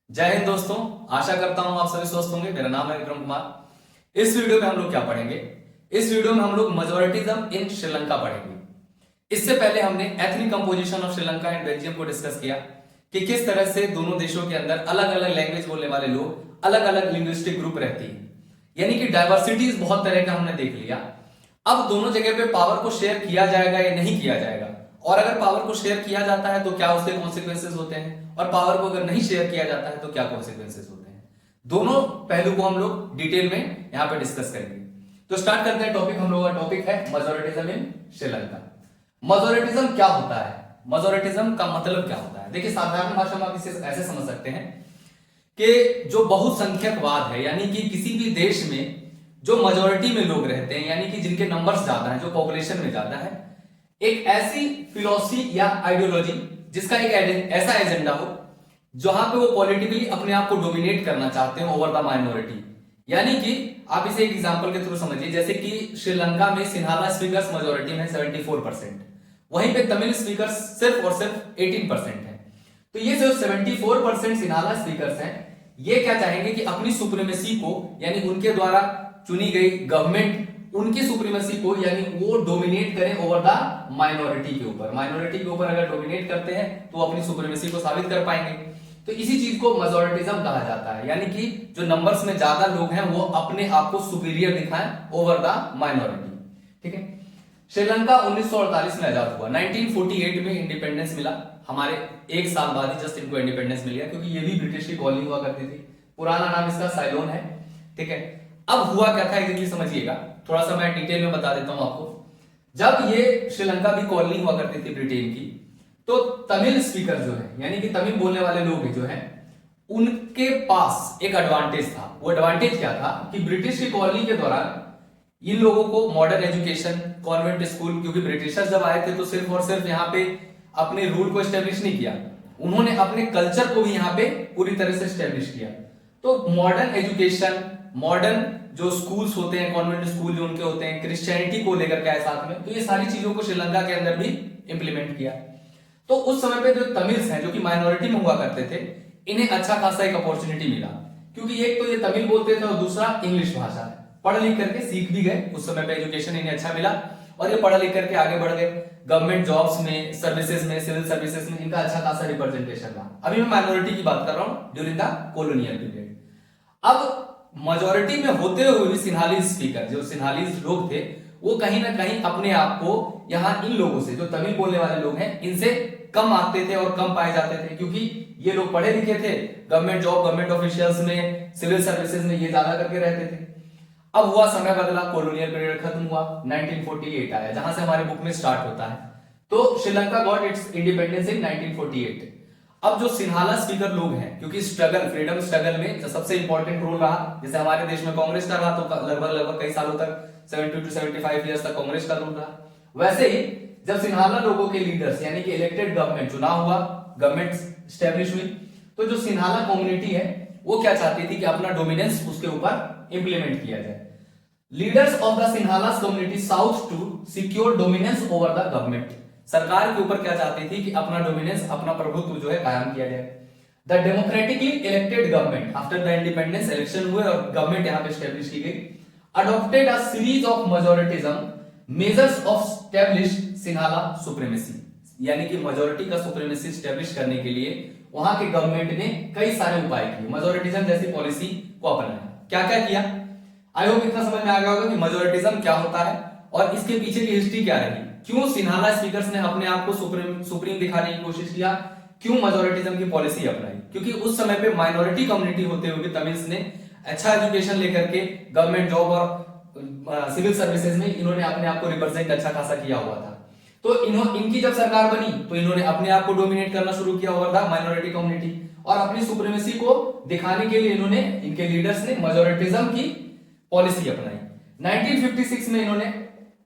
जय हिंद दोस्तों। आशा करता हूं आप सभी स्वस्थ होंगे। मेरा नाम है विक्रम कुमार। इस वीडियो में हम लोग क्या पढ़ेंगे? इस वीडियो में हम लोग मेजोरिटिज्म इन श्रीलंका पढ़ेंगे। इससे पहले हमने ethnic composition of Sri Lanka and Belgium को डिस्कस किया कि किस तरह से दोनों देशों के अंदर अलग अलग लैंग्वेज बोलने वाले लोग, अलग अलग लिंग्विस्टिक ग्रुप रहती है, यानी कि डाइवर्सिटीज बहुत तरह का हमने देख लिया। अब दोनों जगह पे पावर को शेयर किया जाएगा या नहीं किया जाएगा, और अगर पावर को शेयर किया जाता है तो क्या उसके कॉन्सिक्वेंसेज होते हैं, और पावर को अगर नहीं शेयर किया जाता है तो क्या कॉन्सिक्वेंसेज होते हैं। दोनों पहलू को हम लोग डिटेल में यहां पे डिस्कस करेंगे। तो स्टार्ट करते हैं टॉपिक। हम लोग का टॉपिक है मेजोरिटिज्म इन श्रीलंका। मेजोरिटिज्म क्या होता है? मेजोरिटिज्म का मतलब क्या होता है? देखिए, साधारण भाषा में आप इसे ऐसे समझ सकते हैं कि जो बहुसंख्यकवाद है, यानी कि किसी भी देश में जो मेजोरिटी में लोग रहते हैं, यानी कि जिनके नंबर्स ज्यादा हैं, जो पॉपुलेशन में ज्यादा है, एक ऐसी फिलॉसफी या आइडियोलॉजी जिसका एक ऐसा एजेंडा हो जहां पे वो पॉलिटिकली अपने आप को डोमिनेट करना चाहते हैं ओवर द माइनॉरिटी। यानी कि आप इसे एक एग्जांपल के थ्रू समझिए, जैसे कि श्रीलंका में सिन्हाला स्पीकर्स मेजोरिटी में 74%, वहीं पे तमिल स्पीकर्स सिर्फ और सिर्फ 18% है। तो ये जो 74% सिन्हाला स्पीकर्स हैं, ये क्या चाहेंगे कि अपनी सुप्रीमेसी को, यानी उनके द्वारा चुनी गई गवर्नमेंट उनकी सुप्रीमेसी को, यानी वो डोमिनेट करें ओवर द माइनॉरिटी के ऊपर। माइनॉरिटी के ऊपर अगर डोमिनेट करते हैं तो अपनी सुप्रीमेसी को साबित कर पाएंगे। तो इसी चीज को मेजोरिटिज्म कहा जाता है, यानी कि जो नंबर्स में ज्यादा लोग हैं वो अपने आप को सुपीरियर दिखाएं ओवर द माइनॉरिटी। ठीक है। श्रीलंका 1948 में आजाद हुआ। 1948 में इंडिपेंडेंस मिला। हमारे एक साल बाद ही जस्ट इनको इंडिपेंडेंस मिल गया, क्योंकि ये भी ब्रिटिश की कॉलोनी हुआ करती थी। पुराना नाम इसका साइलोन है। ठीक है। अब हुआ क्या था एग्जैक्टली समझिएगा, थोड़ा सा मैं डिटेल में बता देता हूं आपको। जब ये श्रीलंका भी कॉलोनी हुआ करती थी ब्रिटेन की, तो तमिल स्पीकर जो है, यानी कि तमिल बोलने वाले लोग जो हैं, उनके पास एक एडवांटेज था। वो एडवांटेज क्या था कि ब्रिटिश की कॉलोनी के दौरान इन लोगों को मॉडर्न एजुकेशन, कॉन्वेंट स्कूल, क्योंकि ब्रिटिशर्स जब आए थे तो सिर्फ और सिर्फ यहाँ पे अपने रूल को एस्टेब्लिश नहीं किया, उन्होंने अपने कल्चर को भी यहाँ पे पूरी तरह से एस्टेब्लिश किया। तो मॉडर्न एजुकेशन, मॉडर्न जो स्कूल्स होते हैं, कॉन्वेंट स्कूल जो उनके होते हैं, क्रिश्चियनिटी को लेकर के आए साथ में, तो ये सारी चीजों को श्रीलंका के अंदर भी इंप्लीमेंट किया। तो उस समय पे जो तमिल्स हैं, जो कि माइनॉरिटी में हुआ करते थे, इन्हें अच्छा खासा एक अपॉर्चुनिटी मिला, क्योंकि एक तो ये तमिल बोलते थे और दूसरा इंग्लिश भाषा है। पढ़ लिख करके सीख भी गए, उस समय पे एजुकेशन इन्हें अच्छा मिला और ये पढ़ लिख करके आगे बढ़ गए। गवर्नमेंट जॉब्स में, सर्विसेज में, सिविल सर्विसेज में इनका अच्छा खासा रिप्रेजेंटेशन रहा। अभी मैं माइनॉरिटी की बात कर रहा हूं ड्यूरिंग द कॉलोनियल पीरियड। अब मेजोरिटी में होते हुए भी सिन्हाली स्पीकर, जो सिन्हाली लोग थे, वो कहीं ना कहीं अपने आप को यहां इन लोगों से, जो तमिल बोलने वाले लोग हैं, इनसे कम आते थे और कम पाए जाते थे, क्योंकि ये लोग पढ़े लिखे थे, गवर्नमेंट जॉब, गवर्नमेंट ऑफिशियल्स में, सिविल सर्विसेज में ये ज्यादा करके रहते थे। अब हुआ, समय बदला, कॉलोनियल पीरियड खत्म हुआ, 1948 आया, जहां से हमारे बुक में स्टार्ट होता है। तो Sri Lanka got its independence in 1948। अब जो सिन्हाला स्पीकर लोग हैं, क्योंकि स्ट्रगल, फ्रीडम स्ट्रगल में जो सबसे इंपॉर्टेंट रोल रहा, जैसे हमारे देश में कांग्रेस का रहा, तो लगभग कई सालों तक 70 to 75 ईयर्स तक कांग्रेस का रूल रहा, वैसे ही जब सिन्हाला लोगों के लीडर्स, यानी कि इलेक्टेड गवर्नमेंट, चुनाव हुआ, गवर्नमेंट स्टैब्लिश हुई, तो जो सिन्हाला कम्युनिटी है वो क्या चाहती थी कि अपना डोमिनेंस उसके ऊपर इंप्लीमेंट किया जाए। Leaders of the Sinhalas community south to secure dominance over the government, सरकार के ऊपर क्या चाहती थी कि अपना डोमिनेंस, अपना प्रभुत्व जो है कायम किया जाए। The democratically elected government, after the independence election हुए और गवर्नमेंट यहां पे स्टैब्लिश की गई, adopted a series of majoritarianism measures of establish Sinhala supremacy, यानी कि मेजोरिटी का सुप्रीमेसी स्टैब्लिश करने के लिए वहां के गवर्नमेंट ने कई सारे उपाय किए, मेजोरिटिज्म जैसी पॉलिसी को अपनाया। क्या क्या किया? आई होप इतना समझ में आ गया होगा कि मेजोरिटिज्म क्या होता है और इसके पीछे की हिस्ट्री क्या रही, क्यों सिन्हाला स्पीकर्स ने अपने आप को सुप्रीम दिखाने की कोशिश किया, क्यों मेजोरिटिज्म की पॉलिसी अपनाई। क्योंकि उस समय पे माइनॉरिटी कम्युनिटी होते हुए तमिल्स ने अच्छा एजुकेशन लेकर के गवर्नमेंट जॉब और सिविल सर्विसेज में इन्होंने अपने आप को रिप्रेजेंट अच्छा खासा किया हुआ था। तो इनकी जब सरकार बनी तो इन्होंने अपने आप को डोमिनेट करना शुरू किया ओवर द माइनॉरिटी कम्युनिटी, और अपनी सुप्रीमेसी को दिखाने के लिए इन्होंने, इनके लीडर्स ने मेजोरिटिज्म की पॉलिसी अपनाई। 1956 में इन्होंने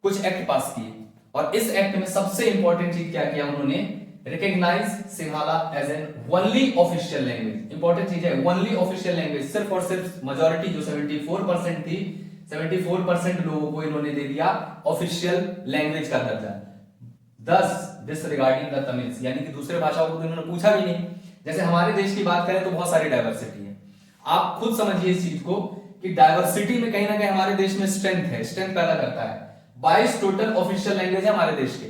कुछ एक्ट पास किए, और इस एक्ट में सबसे इंपॉर्टेंट चीज क्या किया उन्होंने? Recognize Sinhala as an only official language. Important चीज है, ओनली ऑफिशियल लैंग्वेज। सिर्फ और सिर्फ मेजोरिटी जो 74% थी, 74% लोगों को इन्होंने दे दिया ऑफिशियल लैंग्वेज का दर्जा। दस डिसरिगार्डिंग द तमिल्स, यानी कि दूसरे भाषाओं को तो इन्होंने पूछा भी नहीं। जैसे हमारे देश की बात करें तो बहुत सारी डाइवर्सिटी है। आप खुद समझिए इस चीज को कि डाइवर्सिटी में कहीं ना कहीं हमारे देश में स्ट्रेंथ है, स्ट्रेंथ पैदा करता है। 22 टोटल ऑफिशियल लैंग्वेज है हमारे देश के।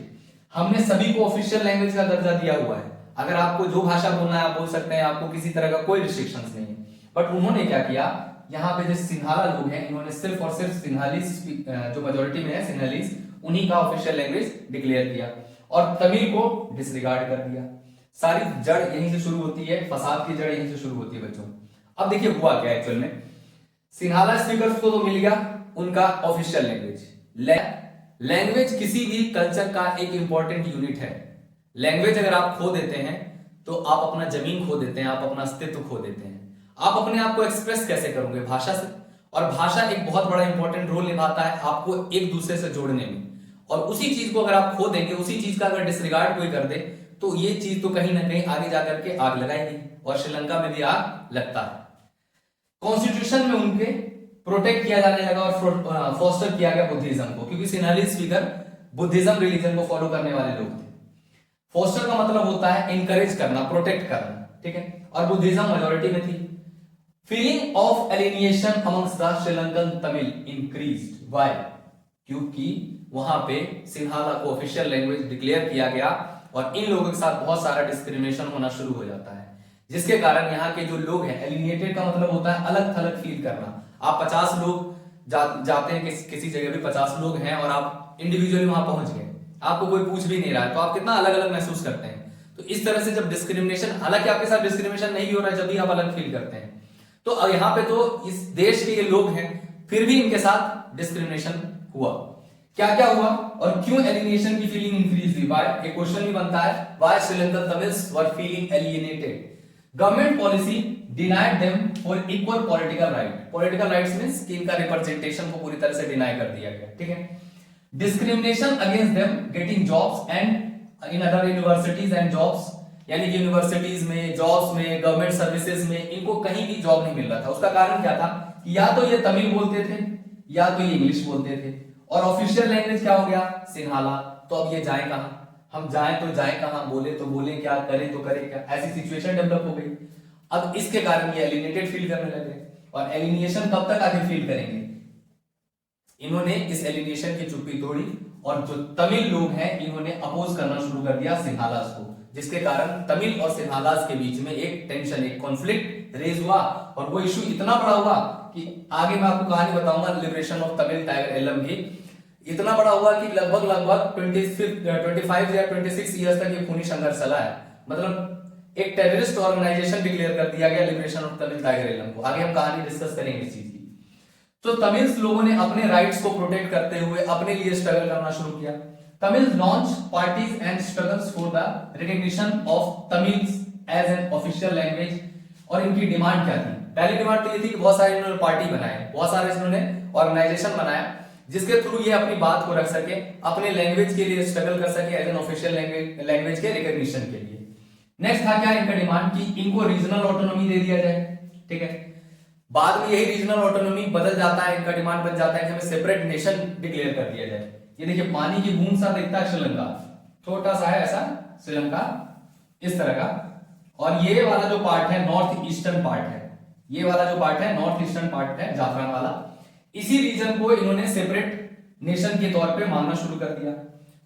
हमने सभी को ऑफिशियल लैंग्वेज का दर्जा दिया हुआ है। अगर आपको जो भाषा बोलना है आप बोल सकते हैं, आपको किसी तरह का कोई रिस्ट्रिक्शंस नहीं है। बट उन्होंने क्या किया, यहाँ पे जो सिंहाला लोग हैं इन्होंने सिर्फ और सिर्फ सिंहालीज, जो मेजोरिटी में है सिंहालीज, उन्हीं का ऑफिशियल लैंग्वेज डिक्लेयर किया और तमिल को डिसरिगार्ड कर दिया। सारी जड़ यहीं से शुरू होती है, फसाद की जड़ यहीं से शुरू होती है बच्चों। अब देखिए हुआ क्या एक्चुअल में, सिंहाला स्पीकर्स को तो मिल गया उनका ऑफिशियल लैंग्वेज। लैंग्वेज किसी भी कल्चर का एक इंपॉर्टेंट यूनिट है। लैंग्वेज अगर आप खो देते हैं तो आप अपना जमीन खो देते हैं, आप अपना अस्तित्व खो देते हैं। आप अपने आप को एक्सप्रेस कैसे करोगे? भाषा से। और भाषा एक बहुत बड़ा इंपॉर्टेंट रोल निभाता है आपको एक दूसरे से जोड़ने में। और उसी चीज को अगर आप खो देंगे, उसी चीज का अगर डिसरिगार्ड कोई कर दे, तो ये चीज तो कहीं ना कहीं आगे जाकर के आग लगाएगी, और श्रीलंका में भी आग लगता है। कॉन्स्टिट्यूशन में उनके प्रोटेक्ट किया जाने लगा और फोस्टर किया गया बुद्धिज्म को, क्योंकि सिंहाली स्पीकर बुद्धिज्म रिलीजन को फॉलो करने वाले लोग थे। फोस्टर का मतलब होता है एनकरेज करना, प्रोटेक्ट करना, ठीक है। और बुद्धिज्म मेजोरिटी में थी। Feeling of alienation amongst the Sri Lankan Tamil increased. Why? क्योंकि वहां पे सिंहाला को ऑफिशियल लैंग्वेज डिक्लेयर किया गया और इन लोगों के साथ बहुत सारा डिस्क्रिमिनेशन होना शुरू हो जाता है, जिसके कारण यहाँ के जो लोग हैं, एलिनिएटेड का मतलब होता है अलग थलग फील करना। आप 50 लोग जाते हैं किसी जगह भी, 50 लोग हैं और आप इंडिविजुअली वहां पहुंच गए, आपको कोई पूछ भी नहीं रहा है, तो आप कितना अलग अलग महसूस करते हैं। तो इस तरह से जब डिस्क्रिमिनेशन, हालांकि आपके साथ डिस्क्रिमिनेशन नहीं हो रहा है, जब भी आप अलग फील करते हैं, तो यहाँ पे तो इस देश के ये लोग हैं, फिर भी इनके साथ डिस्क्रिमिनेशन हुआ। क्या क्या हुआ और क्यों एलिनेशन की फीलिंग इंक्रीज हुई? व्हाई? एक क्वेश्चन भी बनता है, why Sri Lankan Tamils were feeling alienated? Government policy denied them for equal political right. Political rights means कि इनका रिप्रेजेंटेशन को पूरी तरह से डिनाई कर दिया गया, ठीक है। Discrimination against them getting jobs and in other universities and jobs, यानी कि यूनिवर्सिटीज में, जॉब्स में, गवर्नमेंट सर्विसेज में इनको कहीं भी जॉब नहीं मिल रहा था। उसका कारण क्या था? या तो ये तमिल बोलते थे या तो ये इंग्लिश बोलते थे, और ऑफिशियल लैंग्वेज क्या हो गया? सिंहाला। तो अब ये जाए कहां? हम जाए तो जाए कहां, बोले तो बोले क्या, करें तो करें क्या? ऐसी सिचुएशन डेवलप हो गई। अब इसके कारण ये एलिनेटेड फील करने लगे, और एलिनेशन कब तक आगे फील करेंगे? इन्होंने इस एलिनेशन की चुप्पी तोड़ी और जो तमिल लोग हैं इन्होंने अपोज करना शुरू कर दिया सिंहालास को, जिसके कारण तमिल और सिंहालास के बीच में एक टेंशन, एक कॉन्फ्लिक्ट रेज हुआ। और वो इशू इतना बड़ा हुआ कि आगे मैं आपको कहानी बताऊंगा liberation of Tamil tiger Eelam की। इतना बड़ा हुआ कि लगभग 25 या 26 इयर्स तक ये खूनी संघर्ष चला है। मतलब एक टेररिस्ट ऑर्गेनाइजेशन डिक्लेयर कर दिया गया liberation of Tamil tiger Eelam को। आगे हम कहानी डिस्कस करेंगे इस चीज की। तो तमिल्स लोगों ने अपने राइट्स को प्रोटेक्ट करते हुए अपने लिए स्ट्रगल करना शुरू किया। Tamils launch parties and struggles for the recognition of Tamils as an official language. और इनकी डिमांड क्या थी? पहली डिमांड तो ये थी कि बहुत सारे इन्होंने पार्टी बनाए, बहुत सारे इन्होंने ऑर्गेनाइजेशन बनाया, जिसके थ्रू ये अपनी बात को रख सके, अपने लैंग्वेज के लिए स्ट्रगल कर सके एज एन ऑफिशियल लैंग्वेज के रिकॉग्निशन के लिए। नेक्स्ट था क्या इनका डिमांड कि इनको रीजनल ऑटोनॉमी दे दिया जाए, ठीक है। बाद में यही रीजनल ऑटोनॉमी बदल जाता है, इनका डिमांड बन जाता है कि हमें सेपरेट नेशन डिक्लेयर कर दिया जाए। ये देखिए पानी की बूंद सा दिखता है श्रीलंका, छोटा सा है ऐसा श्रीलंका, इस तरह का। और ये वाला जो पार्ट है नॉर्थ ईस्टर्न पार्ट है, ये वाला जो पार्ट है नॉर्थ ईस्टर्न पार्ट है, जाफरान वाला। इसी रीजन को इन्होंने सेपरेट नेशन के तौर पे मानना शुरू कर दिया,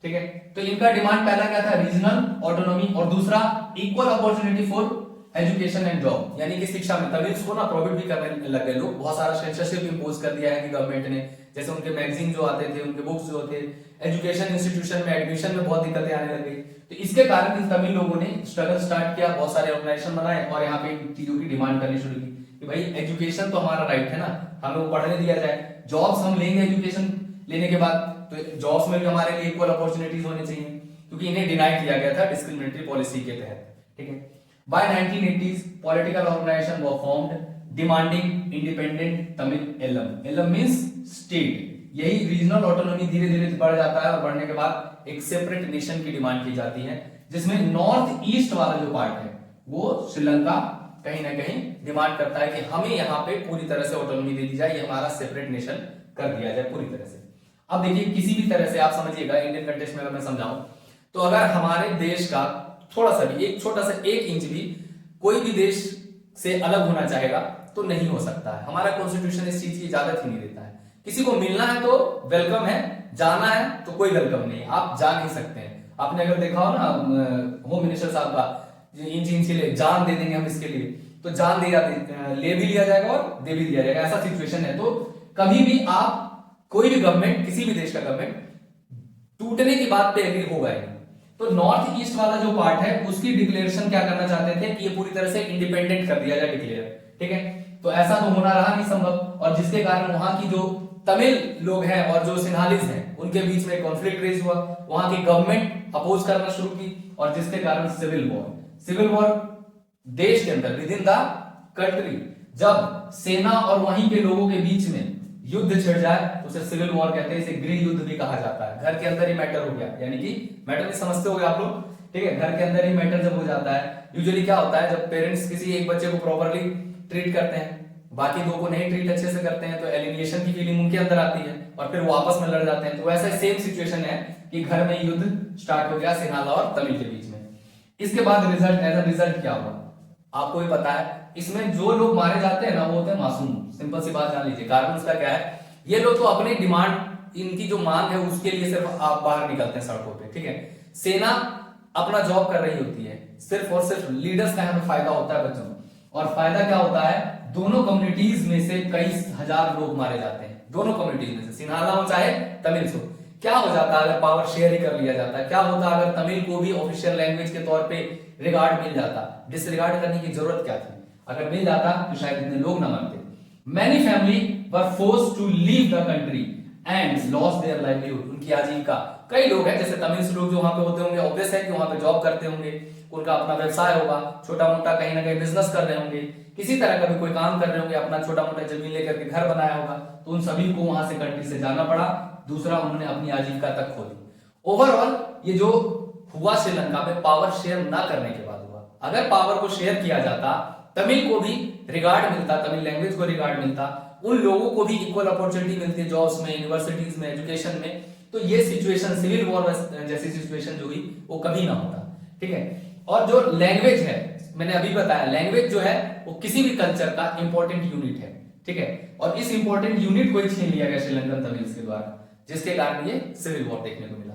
ठीक है। तो इनका डिमांड पहला क्या था? रीजनल ऑटोनॉमी, और दूसरा equal opportunity for education and job, यानी कि शिक्षा में तमिल्स को ना प्रोहिबिट भी करने लगे लोग। बहुत सारा सेंसरशिप इंपोज कर दिया है कि गवर्नमेंट ने, जैसे उनके मैगजीन जो आते थे, उनके बुक्स जो थे, एजुकेशन इंस्टीट्यूशन में एडमिशन में बहुत दिक्कतें आने लग गई। तो इसके कारण इन तमिल लोगों ने स्ट्रगल स्टार्ट किया, बहुत सारे ऑर्गेनाइजेशन बनाए और यहाँ पे चीजों की डिमांड करनी शुरू की कि भाई एजुकेशन तो हमारा राइट है ना, हमें पढ़ने दिया जाए, जॉब्स हम लेंगे एजुकेशन लेने के बाद, तो जॉब्स में भी हमारे लिए इक्वल अपॉर्चुनिटीज होनी चाहिए, क्योंकि इन्हें डिनाई किया गया था डिस्क्रिमिनेटरी पॉलिसी के तहत, ठीक है। By 1980s, political organization were formed demanding independent Tamil Elam. Elam means state. यही रीजनल ऑटोनॉमी धीरे धीरे बढ़ जाता है और बढ़ने के बाद एक सेपरेट नेशन की डिमांड की जाती है, जिसमें नॉर्थ ईस्ट वाला जो पार्ट है वो श्रीलंका कहीं ना कहीं डिमांड करता है कि हमें यहाँ पे पूरी तरह से ऑटोनॉमी दे दी जाए, ये हमारा सेपरेट नेशन कर दिया जाए पूरी तरह से। अब देखिए किसी भी तरह से आप समझिएगा, इंडियन कंटेक्स्ट में अगर मैं समझाऊं तो अगर हमारे देश का थोड़ा सा भी, एक छोटा सा 1 इंच भी कोई भी देश से अलग होना चाहेगा तो नहीं हो सकता है। हमारा कॉन्स्टिट्यूशन इस चीज की इजाजत ही नहीं देता है। किसी को मिलना है तो वेलकम है, जाना है तो कोई वेलकम नहीं, आप जा नहीं सकते हैं। आपने अगर देखा हो ना होम मिनिस्टर साहब का, इन चीज के लिए जान दे देंगे हम इसके लिए, तो जान ले भी लिया जाएगा और दे भी दिया जाएगा, ऐसा सिचुएशन है। तो कभी भी आप कोई भी गवर्नमेंट, किसी भी देश का गवर्नमेंट टूटने की बात पे एग्री होगा ही। तो नॉर्थ ईस्ट वाला जो पार्ट है उसकी डिक्लेरेशन क्या करना चाहते थे कि ये पूरी तरह से इंडिपेंडेंट कर दिया जाए, डिक्लेयर, ठीक है। तो ऐसा तो होना रहा नहीं संभव, और जिसके कारण वहां की जो तमिल लोग हैं और जो सिन्हालीज हैं उनके बीच में कॉन्फ्लिक्ट रेज हुआ, वहां की गवर्नमेंट अपोज करना शुरू की, और जिसके कारण सिविल वॉर देश के अंदर, विद इन द कंट्री, जब सेना और वहीं के लोगों के बीच में युद्ध छिड़ जाए तो उसे सिविल वॉर कहते हैं। इसे गृह युद्ध भी कहा जाता है। घर के अंदर ही मैटर हो गया, यानी कि मैटर भी समझते होंगे आप लोग, ठीक है। घर के अंदर ही मैटर जब हो जाता है, यूजुअली क्या होता है, जब पेरेंट्स किसी एक बच्चे को प्रॉपरली ट्रीट करते हैं, बाकी दो को नहीं ट्रीट अच्छे से करते हैं, तो एलिमिनेशन की फीलिंग उनके अंदर आती है और फिर वो आपस में लड़ जाते हैं। तो वैसा सेम सिचुएशन है कि घर में युद्ध स्टार्ट हो गया सिन्हाला और तमिल के बीच में। इसके बाद रिजल्ट, एज अ रिजल्ट क्या हुआ आपको भी पता है। इसमें जो लोग मारे जाते हैं ना वो होते हैं मासूम, सिंपल सी बात जान लीजिए। कारण उसका क्या है, ये लोग तो अपनी डिमांड, इनकी जो मांग है उसके लिए सिर्फ आप बाहर निकलते हैं सड़कों पे, ठीक है। सेना अपना जॉब कर रही होती है, सिर्फ और सिर्फ लीडर्स का यहाँ पे फायदा होता है बच्चों। और फायदा क्या होता है, दोनों कम्युनिटीज में से कई हजार लोग मारे जाते हैं, दोनों कम्युनिटीज में से, सिन्हाला हो चाहे तमिल हो। क्या हो जाता है अगर पावर शेयर ही कर लिया जाता है, क्या होता है अगर तमिल को भी ऑफिशियल लैंग्वेज के तौर पे रिगार्ड मिल जाता, डिसरिगार्ड करने की जरूरत क्या थी, अगर मिल जाता तो शायद इतने लोग ना मरते। Many family were forced to leave the country and lost their livelihood, उनकी आजीविका। कई लोग हैं जैसे तमिल लोग जो वहां पे होते होंगे, ऑब्वियस है कि वहां पे जॉब करते होंगे, उनका अपना व्यवसाय होगा, छोटा मोटा कहीं ना कहीं बिजनेस कर रहे होंगे, किसी तरह का भी कोई काम कर रहे होंगे, अपना छोटा मोटा जमीन लेकर के घर बनाया होगा, तो उन सभी को वहां से कंट्री से जाना पड़ा। दूसरा, उन्होंने अपनी आजीविका तक खो दी। ओवरऑल ये जो हुआ श्रीलंका पे पावर शेयर ना करने के बाद हुआ। अगर पावर को शेयर किया जाता, तमिल को भी रिगार्ड मिलता, तमिल लैंग्वेज को रिगार्ड मिलता, उन लोगों को भी इक्वल अपॉर्चुनिटी मिलती है जॉब्स में, यूनिवर्सिटीज में, एजुकेशन में, तो ये सिचुएशन, सिविल वॉर जैसी सिचुएशन जो हुई वो कभी ना होता, ठीक है। और जो लैंग्वेज है, मैंने अभी बताया, लैंग्वेज जो है वो किसी भी कल्चर का इंपॉर्टेंट यूनिट है, ठीक है। और इस इंपॉर्टेंट यूनिट को ही छीन लिया गया श्रीलंकन तमिल्स के द्वारा, जिसके कारण ये सिविल वॉर देखने को मिला।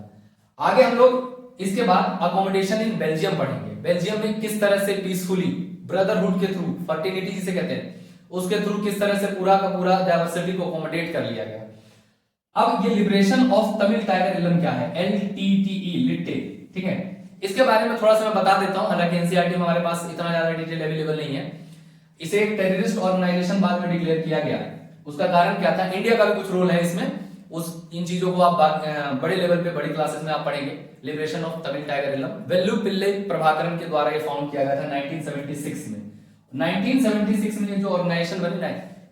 आगे हम लोग इसके बाद अकोमोडेशन इन बेल्जियम पढ़ेंगे। बेल्जियम में किस तरह से पीसफुली ब्रदरहुड के थ्रू, फर्टिलिटी जिसे कहते हैं, उसके थ्रू किस तरह से पूरा का पूरा डाइवर्सिटी को अकोमोडेट कर लिया गया। अब ये लिबरेशन ऑफ तमिल टाइगर इलम क्या है, LTTE, लिट्टे, ठीक है। इसके बारे में थोड़ा सा मैं बता देता हूं, हालांकि एनसीईआरटी में हमारे पास इतना ज्यादा डिटेल अवेलेबल नहीं है। इसे एक टेररिस्ट ऑर्गेनाइजेशन बाद में डिक्लेयर किया गया। उसका कारण क्या था, इंडिया का भी कुछ रोल है इसमें, इन चीजों को आप बड़े लेवल पे, बड़ी क्लासेस में आप पढ़ेंगे। लिबरेशन ऑफ तमिल टाइगर इलम वेल्लू पिल्ले प्रभाकरन के द्वारा ये फाउंड किया गया था 1976 में। 1976 में जो ऑर्गेनाइजेशन बनी ना,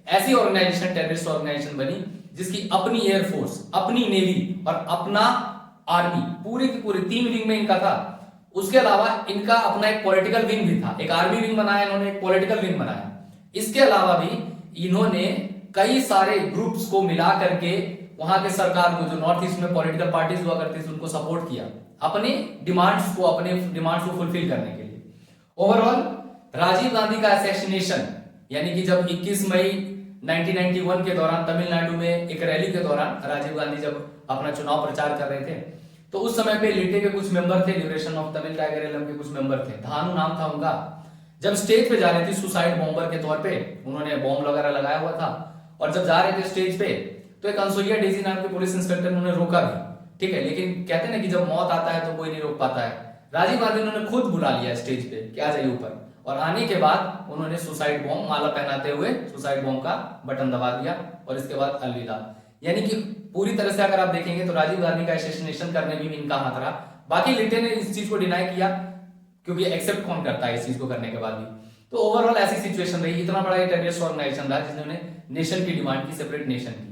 ऐसी ऑर्गेनाइजेशन, टेररिस्ट ऑर्गेनाइजेशन बनी जिसकी अपनी एयरफोर्स, अपनी नेवी और अपना आर्मी, पूरे की पूरे 3 विंग में इनका था। उसके अलावा इनका अपना एक पॉलिटिकल विंग भी था, एक आर्मी विंग बनाया इन्होंने, एक पॉलिटिकल विंग बनाया। इसके अलावा भी इन्होंने कई सारे ग्रुप्स को मिला करके वहां के सरकार को, जो नॉर्थ ईस्ट में पॉलिटिकल पार्टीज हुआ करती थी, उनको सपोर्ट किया अपने डिमांड्स को फुलफिल करने के लिए। ओवरऑल राजीव गांधी का असैसिनेशन, यानी कि जब 21 मई 1991 के दौरान तमिलनाडु में एक रैली के दौरान राजीव गांधी जब अपना चुनाव प्रचार कर रहे थे, तो उस समय पे लिट्टे के कुछ मेंबर थे, लिबरेशन ऑफ तमिल टाइगर इलम के कुछ मेंबर थे, धानु नाम था उनका। जब स्टेज पे जा रहे थे सुसाइड बॉम्बर के तौर पे, उन्होंने बॉम्ब वगैरह लगाया हुआ था, और जब जा रहे थे स्टेज पे तो एक अनसुईया डेजी नाम के पुलिस इंस्पेक्टर ने उन्हें रोका भी, ठीक है। लेकिन कहते हैं ना कि जब मौत आता है तो कोई नहीं रोक पाता है। राजीव गांधी उन्होंने खुद बुला लिया स्टेज पे कि आ जाइए ऊपर, और आने के बाद उन्होंने सुसाइड बॉम्ब, माला पहनाते हुए सुसाइड बॉम्ब का बटन दबा दिया, और इसके बाद अलविदा। यानी कि पूरी तरह से अगर आप देखेंगे तो राजीव गांधी का असैसिनेशन करने में भी इनका हाथ रहा। बाकी लिट्टे ने इस चीज को डिनाई किया, क्योंकि एक्सेप्ट कौन करता है इस चीज को करने के बाद भी। तो ओवरऑल ऐसी सिचुएशन रही, इतना बड़ा एक टेररिस्ट ऑर्गेनाइजेशन था जिन्होंने नेशन की डिमांड की, सेपरेट नेशन की।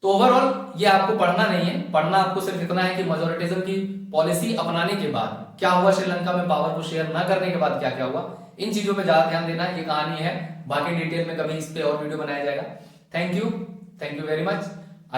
तो ओवरऑल ये आपको पढ़ना नहीं है, पढ़ना आपको सिर्फ इतना है कि मेजॉरिटिज्म की पॉलिसी अपनाने के बाद क्या हुआ, श्रीलंका में पावर को शेयर न करने के बाद क्या क्या हुआ, इन चीजों पे ज्यादा ध्यान देना। ये कहानी है, बाकी डिटेल में कभी इस पे और वीडियो बनाया जाएगा। Thank you very much.